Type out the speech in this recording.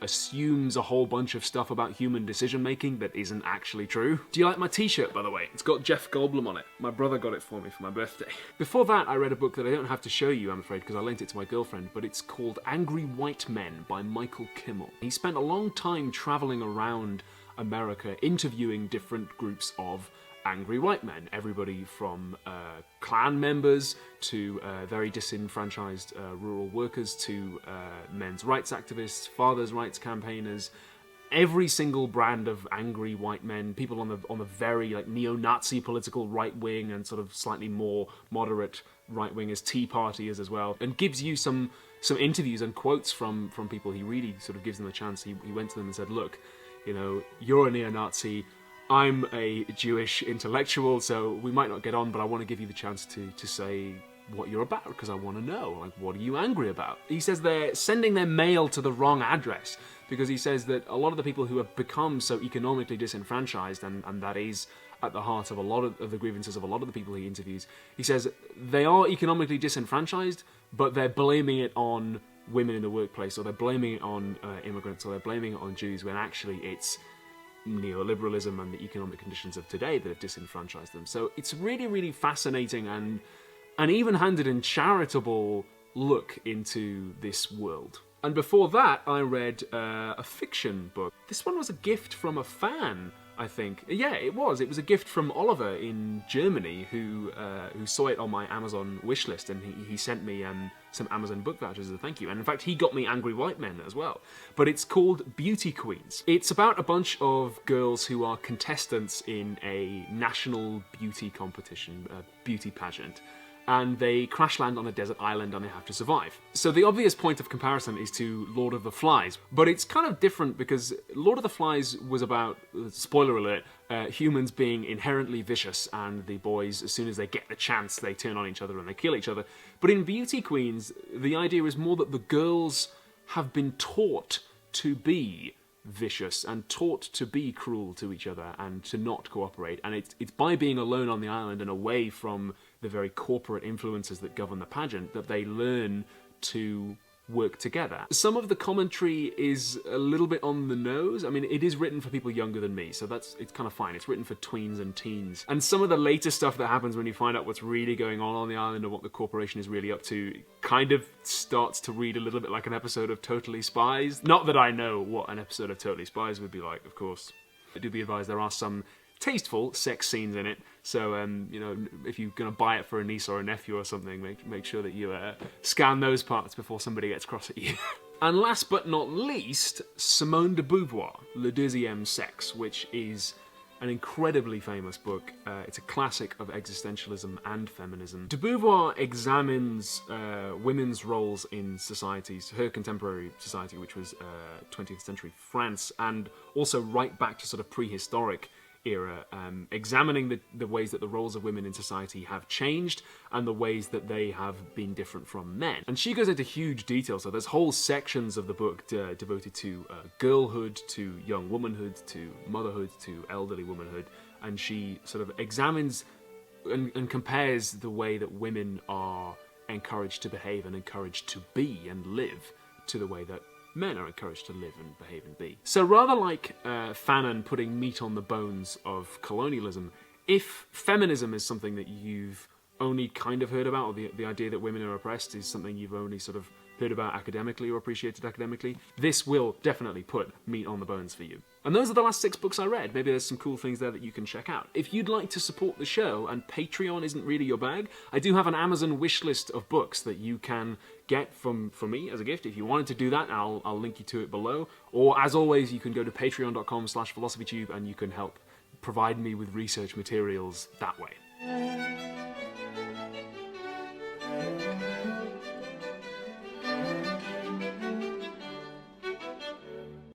assumes a whole bunch of stuff about human decision-making that isn't actually true. Do you like my t-shirt, by the way? It's got Jeff Goldblum on it. My brother got it for me for my birthday. Before that, I read a book that I don't have to show you, I'm afraid, because I lent it to my girlfriend, but it's called Angry White Men by Michael Kimmel. He spent a long time traveling around America interviewing different groups of angry white men. Everybody from Klan members to very disenfranchised rural workers to men's rights activists, fathers' rights campaigners. Every single brand of angry white men, people on the very like neo-Nazi political right wing and sort of slightly more moderate right wingers, Tea Partiers as well, and gives you some interviews and quotes from people. He really sort of gives them a chance. He went to them and said, look, you know, you're a neo-Nazi, I'm a Jewish intellectual, so we might not get on, but I want to give you the chance to say what you're about, because I want to know, like, what are you angry about? He says they're sending their mail to the wrong address, because he says that a lot of the people who have become so economically disenfranchised, and that is at the heart of a lot of the grievances of a lot of the people he interviews, he says they are economically disenfranchised, but they're blaming it on women in the workplace, or they're blaming it on immigrants, or they're blaming it on Jews, when actually it's neoliberalism and the economic conditions of today that have disenfranchised them. So it's really, really fascinating and an even-handed and charitable look into this world. And before that, I read a fiction book. This one was a gift from a fan, I think. Yeah, it was. It was a gift from Oliver in Germany, who saw it on my Amazon wishlist, and he sent me some Amazon book vouchers as a thank you. And in fact, he got me Angry White Men as well. But it's called Beauty Queens. It's about a bunch of girls who are contestants in a national beauty competition, a beauty pageant. And they crash land on a desert island and they have to survive. So the obvious point of comparison is to Lord of the Flies, but it's kind of different because Lord of the Flies was about, spoiler alert, humans being inherently vicious, and the boys, as soon as they get the chance, they turn on each other and they kill each other. But in Beauty Queens, the idea is more that the girls have been taught to be vicious and taught to be cruel to each other and to not cooperate, and it's by being alone on the island and away from the very corporate influences that govern the pageant that they learn to work together. Some of the commentary is a little bit on the nose. I mean, it is written for people younger than me, so it's kind of fine. It's written for tweens and teens. And some of the later stuff that happens when you find out what's really going on the island and what the corporation is really up to kind of starts to read a little bit like an episode of Totally Spies. Not that I know what an episode of Totally Spies would be like, of course. I do be advised there are some tasteful sex scenes in it, so you know, if you're gonna buy it for a niece or a nephew or something, make sure that you scan those parts before somebody gets cross at you. And last but not least, Simone de Beauvoir, Le Deuxième Sexe, which is an incredibly famous book. It's a classic of existentialism and feminism. De Beauvoir examines women's roles in societies, her contemporary society, which was 20th century France, and also right back to sort of prehistoric era, examining the ways that the roles of women in society have changed and the ways that they have been different from men. And she goes into huge detail, so there's whole sections of the book devoted to girlhood, to young womanhood, to motherhood, to elderly womanhood, and she sort of examines and compares the way that women are encouraged to behave and encouraged to be and live to the way that men are encouraged to live and behave and be. So rather like Fanon putting meat on the bones of colonialism, if feminism is something that you've only kind of heard about, or the idea that women are oppressed is something you've only sort of heard about academically or appreciated academically, this will definitely put meat on the bones for you. And those are the last 6 books I read. Maybe there's some cool things there that you can check out. If you'd like to support the show and Patreon isn't really your bag, I do have an Amazon wish list of books that you can get from me as a gift. If you wanted to do that, I'll link you to it below. Or as always, you can go to patreon.com/philosophytube and you can help provide me with research materials that way.